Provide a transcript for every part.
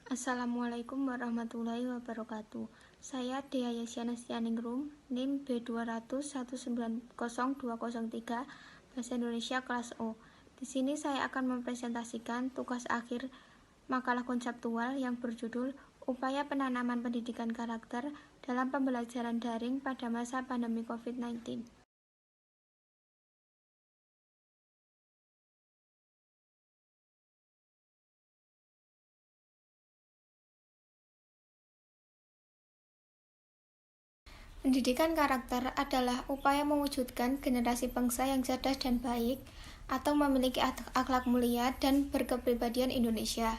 Assalamualaikum warahmatullahi wabarakatuh. Saya Dea Yasyana Stianingrum, NIM B200190203, Bahasa Indonesia kelas O. Di sini saya akan mempresentasikan tugas akhir makalah konseptual yang berjudul Upaya Penanaman Pendidikan Karakter dalam Pembelajaran Daring pada Masa Pandemi COVID-19. Pendidikan karakter adalah upaya mewujudkan generasi bangsa yang cerdas dan baik, atau memiliki akhlak mulia dan berkepribadian Indonesia.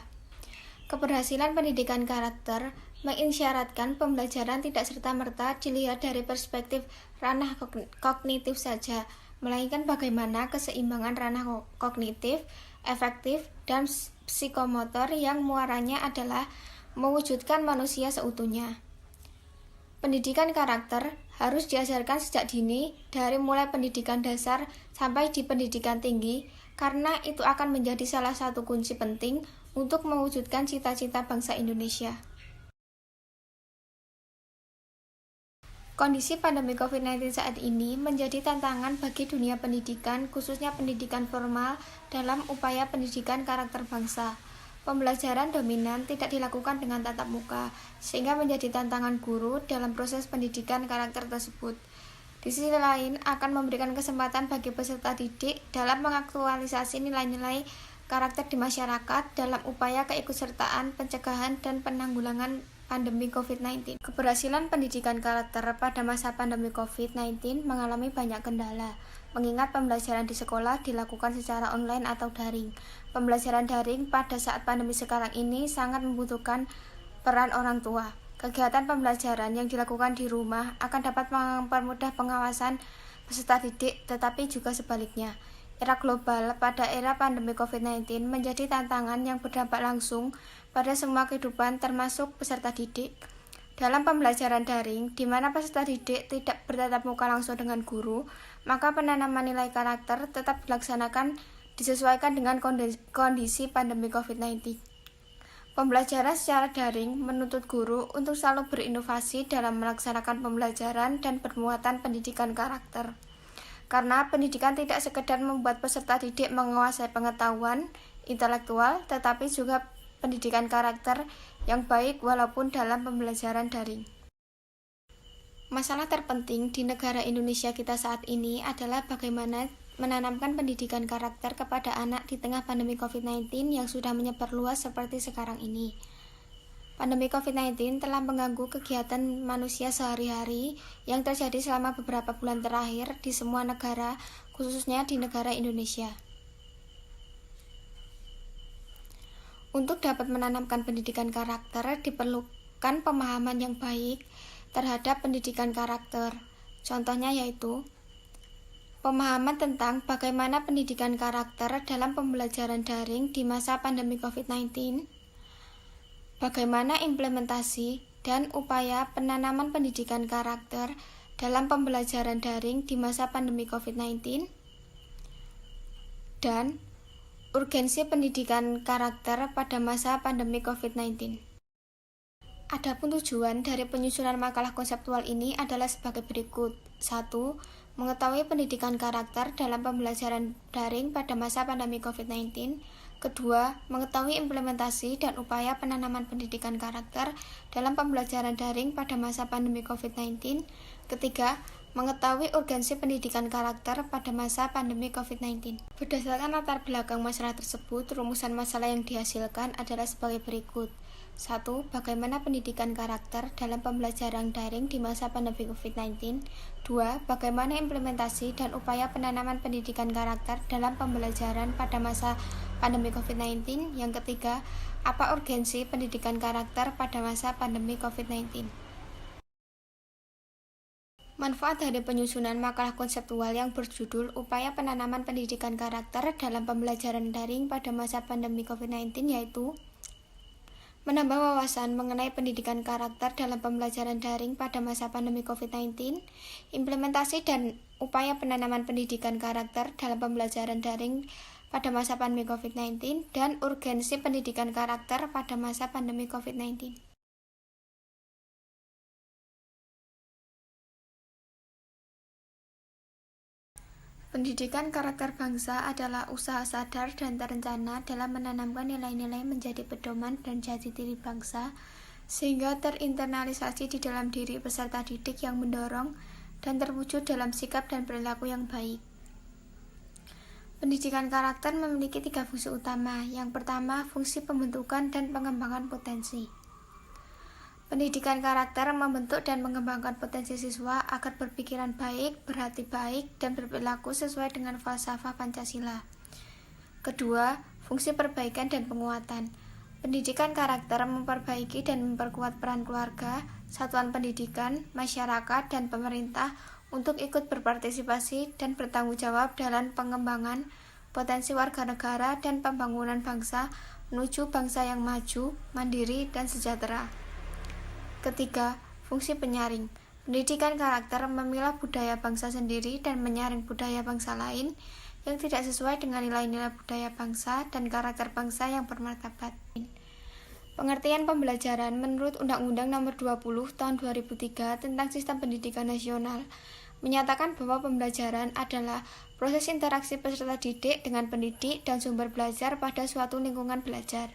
Keberhasilan pendidikan karakter mengisyaratkan pembelajaran tidak serta-merta dilihat dari perspektif ranah kognitif saja, melainkan bagaimana keseimbangan ranah kognitif, efektif, dan psikomotor yang muaranya adalah mewujudkan manusia seutuhnya. Pendidikan karakter harus diajarkan sejak dini, dari mulai pendidikan dasar sampai di pendidikan tinggi, karena itu akan menjadi salah satu kunci penting untuk mewujudkan cita-cita bangsa Indonesia. Kondisi pandemi COVID-19 saat ini menjadi tantangan bagi dunia pendidikan, khususnya pendidikan formal, dalam upaya pendidikan karakter bangsa. Pembelajaran dominan tidak dilakukan dengan tatap muka, sehingga menjadi tantangan guru dalam proses pendidikan karakter tersebut. Di sisi lain, akan memberikan kesempatan bagi peserta didik dalam mengaktualisasi nilai-nilai karakter di masyarakat dalam upaya keikutsertaan, pencegahan, dan penanggulangan pandemi COVID-19. Keberhasilan pendidikan karakter pada masa pandemi COVID-19 mengalami banyak kendala, mengingat pembelajaran di sekolah dilakukan secara online atau daring. Pembelajaran daring pada saat pandemi sekarang ini sangat membutuhkan peran orang tua. Kegiatan pembelajaran yang dilakukan di rumah akan dapat mempermudah pengawasan peserta didik, tetapi juga sebaliknya. Era global pada era pandemi COVID-19 menjadi tantangan yang berdampak langsung pada semua kehidupan termasuk peserta didik. Dalam pembelajaran daring, di mana peserta didik tidak bertatap muka langsung dengan guru, maka penanaman nilai karakter tetap dilaksanakan disesuaikan dengan kondisi pandemi COVID-19. Pembelajaran secara daring menuntut guru untuk selalu berinovasi dalam melaksanakan pembelajaran dan bermuatan pendidikan karakter. Karena pendidikan tidak sekedar membuat peserta didik menguasai pengetahuan intelektual, tetapi juga pendidikan karakter yang baik walaupun dalam pembelajaran daring. Masalah terpenting di negara Indonesia kita saat ini adalah bagaimana menanamkan pendidikan karakter kepada anak di tengah pandemi COVID-19 yang sudah menyebar luas seperti sekarang ini. Pandemi COVID-19 telah mengganggu kegiatan manusia sehari-hari yang terjadi selama beberapa bulan terakhir di semua negara, khususnya di negara Indonesia. Untuk dapat menanamkan pendidikan karakter, diperlukan pemahaman yang baik terhadap pendidikan karakter. Contohnya yaitu pemahaman tentang bagaimana pendidikan karakter dalam pembelajaran daring di masa pandemi COVID-19, bagaimana implementasi dan upaya penanaman pendidikan karakter dalam pembelajaran daring di masa pandemi COVID-19, dan urgensi pendidikan karakter pada masa pandemi COVID-19. Adapun tujuan dari penyusunan makalah konseptual ini adalah sebagai berikut. 1. Mengetahui pendidikan karakter dalam pembelajaran daring pada masa pandemi COVID-19. Kedua, mengetahui implementasi dan upaya penanaman pendidikan karakter dalam pembelajaran daring pada masa pandemi COVID-19. Ketiga, mengetahui urgensi pendidikan karakter pada masa pandemi COVID-19. Berdasarkan latar belakang masalah tersebut, rumusan masalah yang dihasilkan adalah sebagai berikut. 1. Bagaimana pendidikan karakter dalam pembelajaran daring di masa pandemi COVID-19. 2. Bagaimana implementasi dan upaya penanaman pendidikan karakter dalam pembelajaran pada masa pandemi COVID-19. Yang ketiga, apa urgensi pendidikan karakter pada masa pandemi COVID-19. Manfaat dari penyusunan makalah konseptual yang berjudul Upaya Penanaman Pendidikan Karakter dalam Pembelajaran Daring pada Masa Pandemi COVID-19 yaitu menambah wawasan mengenai pendidikan karakter dalam pembelajaran daring pada masa pandemi COVID-19, implementasi dan upaya penanaman pendidikan karakter dalam pembelajaran daring pada masa pandemi COVID-19 dan urgensi pendidikan karakter pada masa pandemi COVID-19. Pendidikan karakter bangsa adalah usaha sadar dan terencana dalam menanamkan nilai-nilai menjadi pedoman dan jati diri bangsa, sehingga terinternalisasi di dalam diri peserta didik yang mendorong dan terwujud dalam sikap dan perilaku yang baik. Pendidikan karakter memiliki 3 fungsi utama. Yang pertama, fungsi pembentukan dan pengembangan potensi. Pendidikan karakter membentuk dan mengembangkan potensi siswa agar berpikiran baik, berhati baik, dan berperilaku sesuai dengan falsafah Pancasila. Kedua, fungsi perbaikan dan penguatan. Pendidikan karakter memperbaiki dan memperkuat peran keluarga, satuan pendidikan, masyarakat, dan pemerintah untuk ikut berpartisipasi dan bertanggung jawab dalam pengembangan potensi warga negara dan pembangunan bangsa menuju bangsa yang maju, mandiri, dan sejahtera. Ketiga, fungsi penyaring. Pendidikan karakter memilah budaya bangsa sendiri dan menyaring budaya bangsa lain yang tidak sesuai dengan nilai-nilai budaya bangsa dan karakter bangsa yang bermartabat. Pengertian pembelajaran menurut Undang-Undang Nomor 20 Tahun 2003 tentang Sistem Pendidikan Nasional menyatakan bahwa pembelajaran adalah proses interaksi peserta didik dengan pendidik dan sumber belajar pada suatu lingkungan belajar.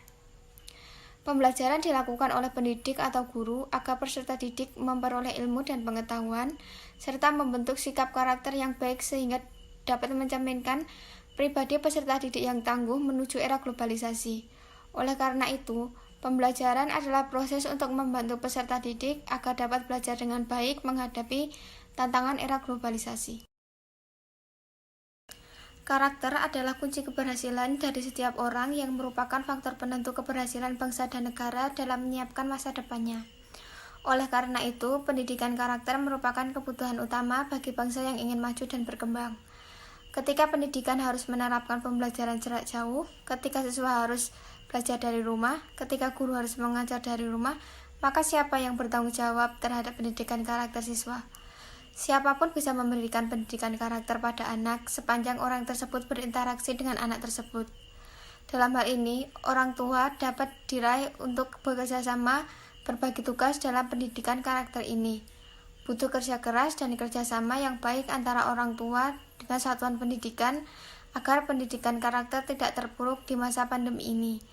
Pembelajaran dilakukan oleh pendidik atau guru agar peserta didik memperoleh ilmu dan pengetahuan, serta membentuk sikap karakter yang baik sehingga dapat mencerminkan pribadi peserta didik yang tangguh menuju era globalisasi. Oleh karena itu, pembelajaran adalah proses untuk membantu peserta didik agar dapat belajar dengan baik menghadapi tantangan era globalisasi. Karakter adalah kunci keberhasilan dari setiap orang yang merupakan faktor penentu keberhasilan bangsa dan negara dalam menyiapkan masa depannya. Oleh karena itu, pendidikan karakter merupakan kebutuhan utama bagi bangsa yang ingin maju dan berkembang. Ketika pendidikan harus menerapkan pembelajaran jarak jauh, ketika siswa harus belajar dari rumah, ketika guru harus mengajar dari rumah, maka siapa yang bertanggung jawab terhadap pendidikan karakter siswa? Siapapun bisa memberikan pendidikan karakter pada anak sepanjang orang tersebut berinteraksi dengan anak tersebut. Dalam hal ini, orang tua dapat diraih untuk bekerja sama berbagi tugas dalam pendidikan karakter ini. Butuh kerja keras dan kerjasama yang baik antara orang tua dengan satuan pendidikan agar pendidikan karakter tidak terpuruk di masa pandemi ini.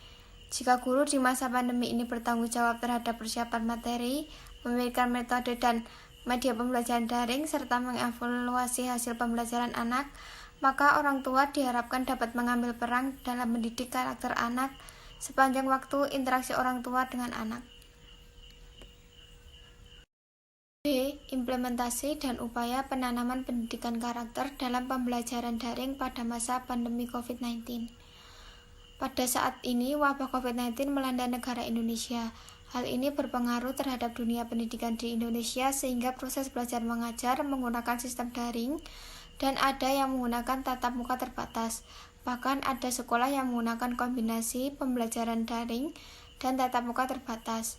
Jika guru di masa pandemi ini bertanggung jawab terhadap persiapan materi, memiliki metode dan media pembelajaran daring, serta mengevaluasi hasil pembelajaran anak, maka orang tua diharapkan dapat mengambil peran dalam mendidik karakter anak sepanjang waktu interaksi orang tua dengan anak. B. Implementasi dan upaya penanaman pendidikan karakter dalam pembelajaran daring pada masa pandemi COVID-19. Pada saat ini, wabah COVID-19 melanda negara Indonesia. Hal ini berpengaruh terhadap dunia pendidikan di Indonesia sehingga proses belajar mengajar menggunakan sistem daring dan ada yang menggunakan tatap muka terbatas. Bahkan ada sekolah yang menggunakan kombinasi pembelajaran daring dan tatap muka terbatas.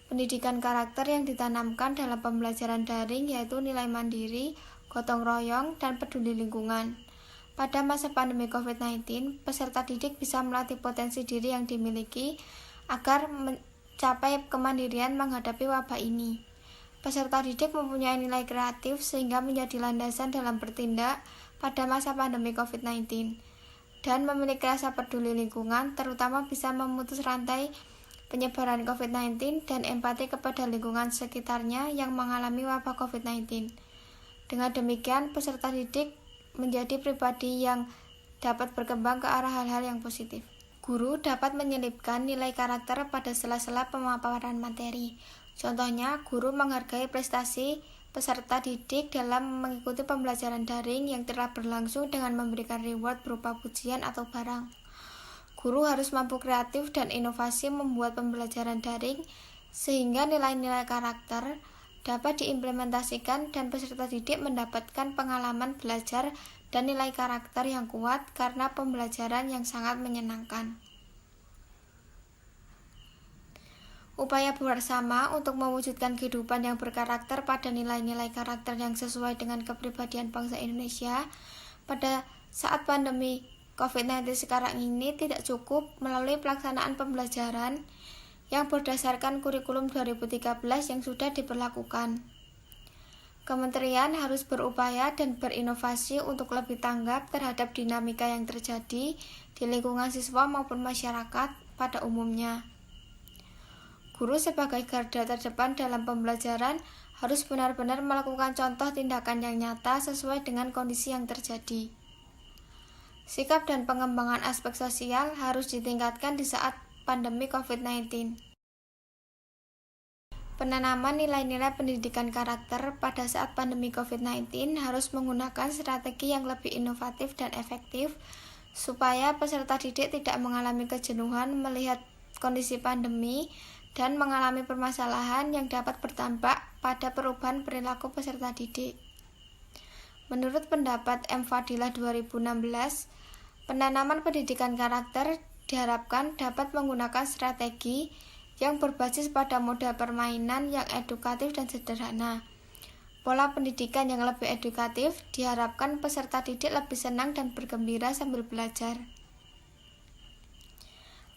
Pendidikan karakter yang ditanamkan dalam pembelajaran daring yaitu nilai mandiri, gotong royong, dan peduli lingkungan. Pada masa pandemi COVID-19, peserta didik bisa melatih potensi diri yang dimiliki agar capai kemandirian menghadapi wabah ini. Peserta didik mempunyai nilai kreatif sehingga menjadi landasan dalam bertindak pada masa pandemi COVID-19 dan memiliki rasa peduli lingkungan, terutama bisa memutus rantai penyebaran COVID-19 dan empati kepada lingkungan sekitarnya yang mengalami wabah COVID-19. Dengan demikian, peserta didik menjadi pribadi yang dapat berkembang ke arah hal-hal yang positif. Guru dapat menyelipkan nilai karakter pada sela-sela pemaparan materi. Contohnya, guru menghargai prestasi peserta didik dalam mengikuti pembelajaran daring yang telah berlangsung dengan memberikan reward berupa pujian atau barang. Guru harus mampu kreatif dan inovasi membuat pembelajaran daring sehingga nilai-nilai karakter dapat diimplementasikan dan peserta didik mendapatkan pengalaman belajar dan nilai karakter yang kuat karena pembelajaran yang sangat menyenangkan. Upaya bersama untuk mewujudkan kehidupan yang berkarakter pada nilai-nilai karakter yang sesuai dengan kepribadian bangsa Indonesia pada saat pandemi COVID-19 sekarang ini tidak cukup melalui pelaksanaan pembelajaran yang berdasarkan kurikulum 2013 yang sudah diberlakukan. Kementerian harus berupaya dan berinovasi untuk lebih tanggap terhadap dinamika yang terjadi di lingkungan siswa maupun masyarakat pada umumnya. Guru sebagai garda terdepan dalam pembelajaran harus benar-benar melakukan contoh tindakan yang nyata sesuai dengan kondisi yang terjadi. Sikap dan pengembangan aspek sosial harus ditingkatkan di saat pandemi COVID-19. Penanaman nilai-nilai pendidikan karakter pada saat pandemi COVID-19 harus menggunakan strategi yang lebih inovatif dan efektif supaya peserta didik tidak mengalami kejenuhan melihat kondisi pandemi dan mengalami permasalahan yang dapat berdampak pada perubahan perilaku peserta didik. Menurut pendapat M. Fadilah 2016, penanaman pendidikan karakter diharapkan dapat menggunakan strategi yang berbasis pada model permainan yang edukatif dan sederhana. Pola pendidikan yang lebih edukatif diharapkan peserta didik lebih senang dan bergembira sambil belajar.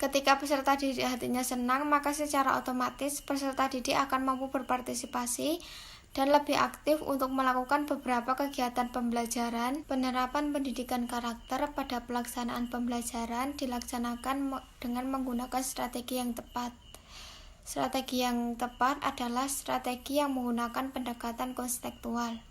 Ketika peserta didik hatinya senang, maka secara otomatis peserta didik akan mampu berpartisipasi dan lebih aktif untuk melakukan beberapa kegiatan pembelajaran. Penerapan pendidikan karakter pada pelaksanaan pembelajaran dilaksanakan dengan menggunakan strategi yang tepat. Strategi yang tepat adalah strategi yang menggunakan pendekatan konstektual.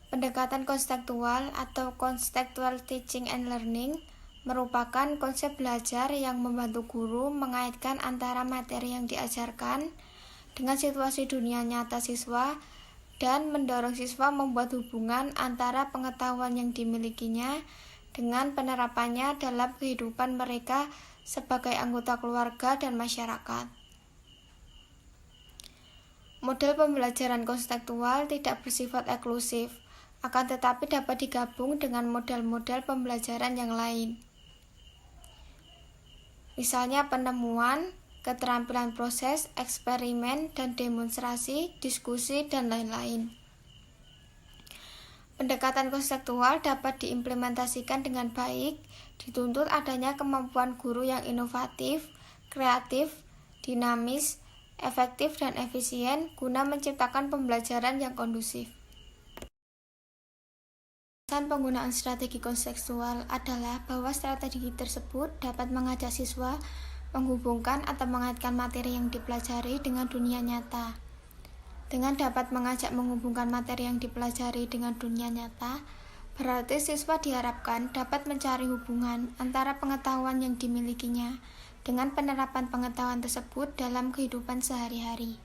Pendekatan konstektual atau contextual teaching and learning merupakan konsep belajar yang membantu guru mengaitkan antara materi yang diajarkan dengan situasi dunia nyata siswa dan mendorong siswa membuat hubungan antara pengetahuan yang dimilikinya dengan penerapannya dalam kehidupan mereka sebagai anggota keluarga dan masyarakat. Model pembelajaran konstektual tidak bersifat eksklusif, akan tetapi dapat digabung dengan model-model pembelajaran yang lain. Misalnya penemuan, keterampilan proses, eksperimen, dan demonstrasi, diskusi, dan lain-lain. Pendekatan konseptual dapat diimplementasikan dengan baik, dituntut adanya kemampuan guru yang inovatif, kreatif, dinamis, efektif, dan efisien guna menciptakan pembelajaran yang kondusif. Penggunaan strategi konseptual adalah bahwa strategi tersebut dapat mengajak siswa menghubungkan atau mengaitkan materi yang dipelajari dengan dunia nyata. Dengan dapat mengajak menghubungkan materi yang dipelajari dengan dunia nyata, berarti siswa diharapkan dapat mencari hubungan antara pengetahuan yang dimilikinya dengan penerapan pengetahuan tersebut dalam kehidupan sehari-hari.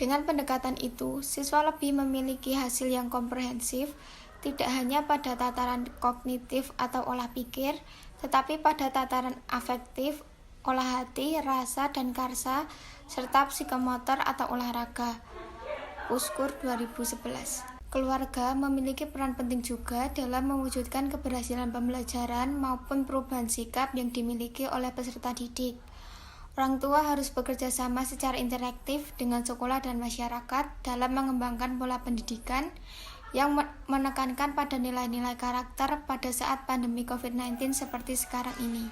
Dengan pendekatan itu, siswa lebih memiliki hasil yang komprehensif, tidak hanya pada tataran kognitif atau olah pikir, tetapi pada tataran afektif, olah hati, rasa, dan karsa, serta psikomotor atau olahraga. Uskur 2011. Keluarga memiliki peran penting juga dalam mewujudkan keberhasilan pembelajaran maupun perubahan sikap yang dimiliki oleh peserta didik. Orang tua harus bekerja sama secara interaktif dengan sekolah dan masyarakat dalam mengembangkan pola pendidikan yang menekankan pada nilai-nilai karakter pada saat pandemi COVID-19 seperti sekarang ini.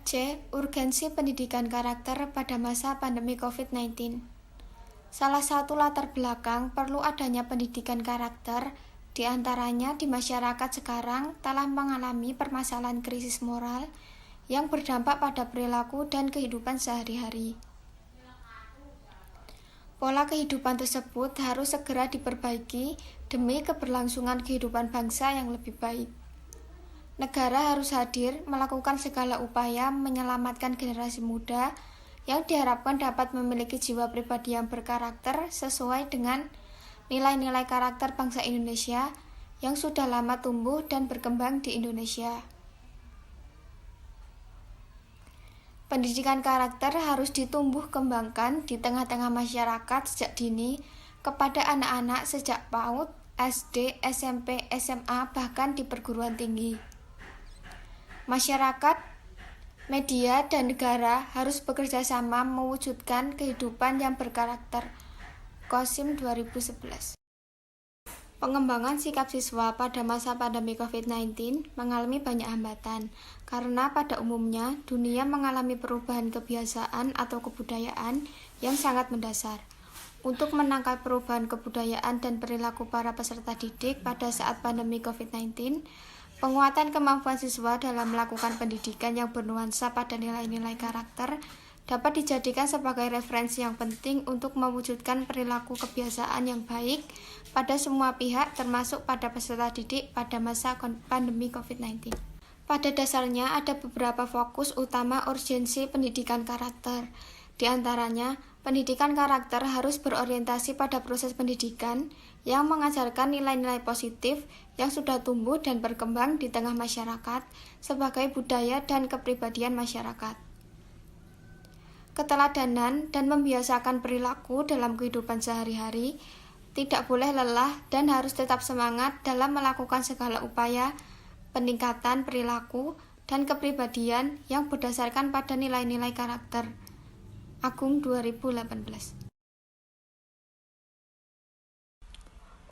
C. Urgensi pendidikan karakter pada masa pandemi COVID-19. Salah satu latar belakang perlu adanya pendidikan karakter, di antaranya di masyarakat sekarang telah mengalami permasalahan krisis moral yang berdampak pada perilaku dan kehidupan sehari-hari. Pola kehidupan tersebut harus segera diperbaiki demi keberlangsungan kehidupan bangsa yang lebih baik. Negara harus hadir melakukan segala upaya menyelamatkan generasi muda yang diharapkan dapat memiliki jiwa pribadi yang berkarakter sesuai dengan nilai-nilai karakter bangsa Indonesia yang sudah lama tumbuh dan berkembang di Indonesia. Pendidikan karakter harus ditumbuh kembangkan di tengah-tengah masyarakat sejak dini kepada anak-anak sejak PAUD, SD, SMP, SMA, bahkan di perguruan tinggi. Masyarakat, media, dan negara harus bekerja sama mewujudkan kehidupan yang berkarakter. Qasim 2011. Pengembangan sikap siswa pada masa pandemi COVID-19 mengalami banyak hambatan, karena pada umumnya dunia mengalami perubahan kebiasaan atau kebudayaan yang sangat mendasar. Untuk menangkal perubahan kebudayaan dan perilaku para peserta didik pada saat pandemi COVID-19, penguatan kemampuan siswa dalam melakukan pendidikan yang bernuansa pada nilai-nilai karakter dapat dijadikan sebagai referensi yang penting untuk mewujudkan perilaku kebiasaan yang baik pada semua pihak, termasuk pada peserta didik pada masa pandemi COVID-19. Pada dasarnya ada beberapa fokus utama urgensi pendidikan karakter. Di antaranya, pendidikan karakter harus berorientasi pada proses pendidikan yang mengajarkan nilai-nilai positif yang sudah tumbuh dan berkembang di tengah masyarakat sebagai budaya dan kepribadian masyarakat. Keteladanan dan membiasakan perilaku dalam kehidupan sehari-hari, tidak boleh lelah dan harus tetap semangat dalam melakukan segala upaya peningkatan perilaku dan kepribadian yang berdasarkan pada nilai-nilai karakter. Agung 2018.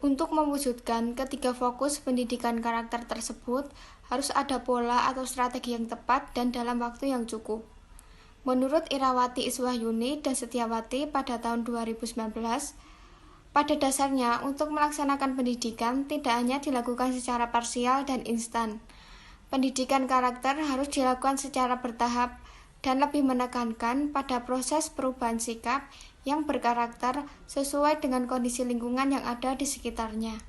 Untuk mewujudkan ketiga fokus pendidikan karakter tersebut, harus ada pola atau strategi yang tepat dan dalam waktu yang cukup. Menurut Irawati Iswahyuni dan Setiawati pada tahun 2019, pada dasarnya untuk melaksanakan pendidikan tidak hanya dilakukan secara parsial dan instan. Pendidikan karakter harus dilakukan secara bertahap dan lebih menekankan pada proses perubahan sikap yang berkarakter sesuai dengan kondisi lingkungan yang ada di sekitarnya.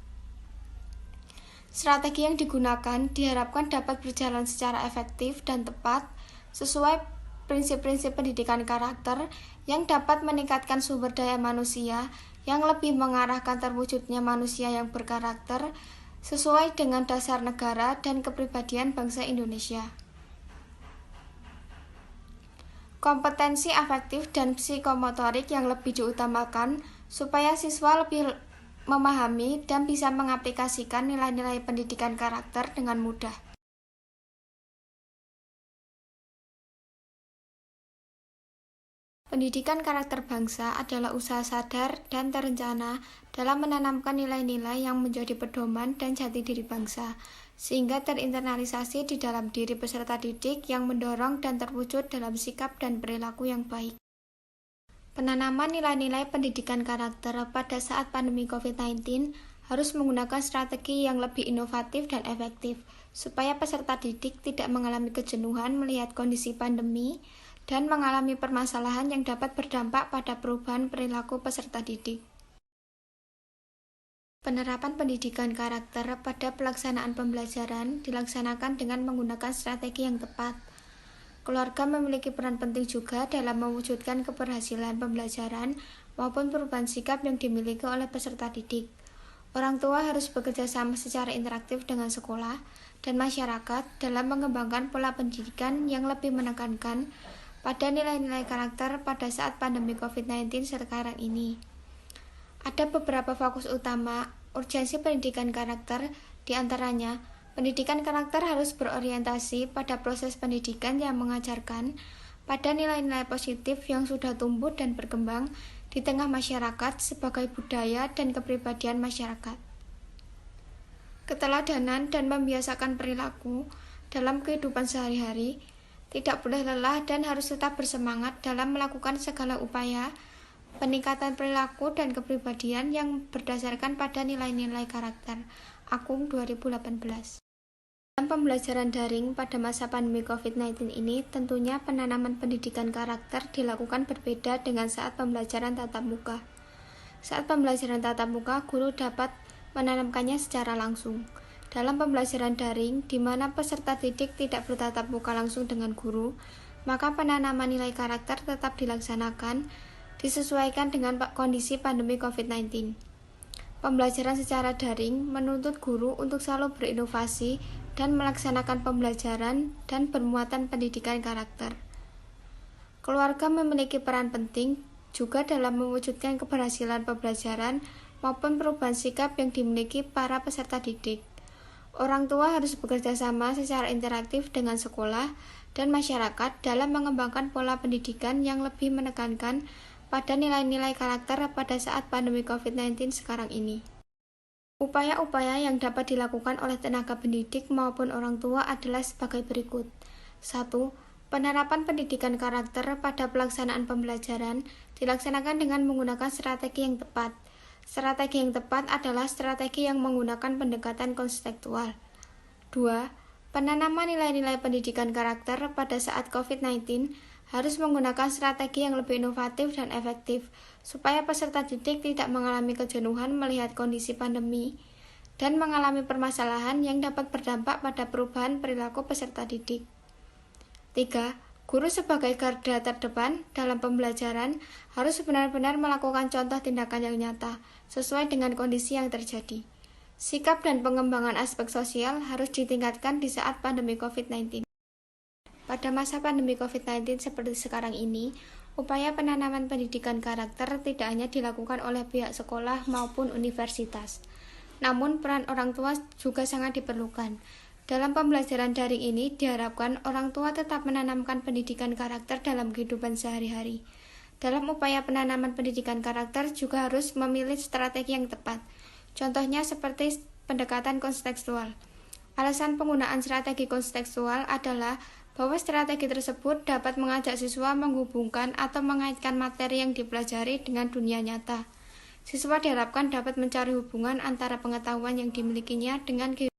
Strategi yang digunakan diharapkan dapat berjalan secara efektif dan tepat sesuai prinsip-prinsip pendidikan karakter yang dapat meningkatkan sumber daya manusia yang lebih mengarahkan terwujudnya manusia yang berkarakter sesuai dengan dasar negara dan kepribadian bangsa Indonesia. Kompetensi afektif dan psikomotorik yang lebih diutamakan supaya siswa lebih memahami dan bisa mengaplikasikan nilai-nilai pendidikan karakter dengan mudah. Pendidikan karakter bangsa adalah usaha sadar dan terencana dalam menanamkan nilai-nilai yang menjadi pedoman dan jati diri bangsa, sehingga terinternalisasi di dalam diri peserta didik yang mendorong dan terwujud dalam sikap dan perilaku yang baik. Penanaman nilai-nilai pendidikan karakter pada saat pandemi COVID-19 harus menggunakan strategi yang lebih inovatif dan efektif, supaya peserta didik tidak mengalami kejenuhan melihat kondisi pandemi dan mengalami permasalahan yang dapat berdampak pada perubahan perilaku peserta didik. Penerapan pendidikan karakter pada pelaksanaan pembelajaran dilaksanakan dengan menggunakan strategi yang tepat. Keluarga memiliki peran penting juga dalam mewujudkan keberhasilan pembelajaran maupun perubahan sikap yang dimiliki oleh peserta didik. Orang tua harus bekerja sama secara interaktif dengan sekolah dan masyarakat dalam mengembangkan pola pendidikan yang lebih menekankan pada nilai-nilai karakter pada saat pandemi COVID-19 sekarang ini. Ada beberapa fokus utama urgensi pendidikan karakter, di antaranya pendidikan karakter harus berorientasi pada proses pendidikan yang mengajarkan pada nilai-nilai positif yang sudah tumbuh dan berkembang di tengah masyarakat sebagai budaya dan kepribadian masyarakat. Keteladanan dan membiasakan perilaku dalam kehidupan sehari-hari, tidak boleh lelah dan harus tetap bersemangat dalam melakukan segala upaya peningkatan perilaku dan kepribadian yang berdasarkan pada nilai-nilai karakter. Agung 2018. Dalam pembelajaran daring pada masa pandemi COVID-19 ini, tentunya penanaman pendidikan karakter dilakukan berbeda dengan saat pembelajaran tatap muka. Saat pembelajaran tatap muka, guru dapat menanamkannya secara langsung. Dalam pembelajaran daring, di mana peserta didik tidak bertatap muka langsung dengan guru, maka penanaman nilai karakter tetap dilaksanakan, disesuaikan dengan kondisi pandemi COVID-19. Pembelajaran secara daring menuntut guru untuk selalu berinovasi dan melaksanakan pembelajaran dan bermuatan pendidikan karakter. Keluarga memiliki peran penting juga dalam mewujudkan keberhasilan pembelajaran maupun perubahan sikap yang dimiliki para peserta didik. Orang tua harus bekerja sama secara interaktif dengan sekolah dan masyarakat dalam mengembangkan pola pendidikan yang lebih menekankan pada nilai-nilai karakter pada saat pandemi COVID-19 sekarang ini. Upaya-upaya yang dapat dilakukan oleh tenaga pendidik maupun orang tua adalah sebagai berikut. 1. Penerapan pendidikan karakter pada pelaksanaan pembelajaran dilaksanakan dengan menggunakan strategi yang tepat. Strategi yang tepat adalah strategi yang menggunakan pendekatan konstekstual. 2. Penanaman nilai-nilai pendidikan karakter pada saat COVID-19 harus menggunakan strategi yang lebih inovatif dan efektif, supaya peserta didik tidak mengalami kejenuhan melihat kondisi pandemi dan mengalami permasalahan yang dapat berdampak pada perubahan perilaku peserta didik. 3. Guru sebagai garda terdepan dalam pembelajaran harus benar-benar melakukan contoh tindakan yang nyata, sesuai dengan kondisi yang terjadi. Sikap dan pengembangan aspek sosial harus ditingkatkan di saat pandemi COVID-19. Pada masa pandemi COVID-19 seperti sekarang ini, upaya penanaman pendidikan karakter tidak hanya dilakukan oleh pihak sekolah maupun universitas, namun peran orang tua juga sangat diperlukan. Dalam pembelajaran daring ini, diharapkan orang tua tetap menanamkan pendidikan karakter dalam kehidupan sehari-hari. Dalam upaya penanaman pendidikan karakter juga harus memilih strategi yang tepat. Contohnya seperti pendekatan kontekstual. Alasan penggunaan strategi kontekstual adalah bahwa strategi tersebut dapat mengajak siswa menghubungkan atau mengaitkan materi yang dipelajari dengan dunia nyata. Siswa diharapkan dapat mencari hubungan antara pengetahuan yang dimilikinya dengan kehidupan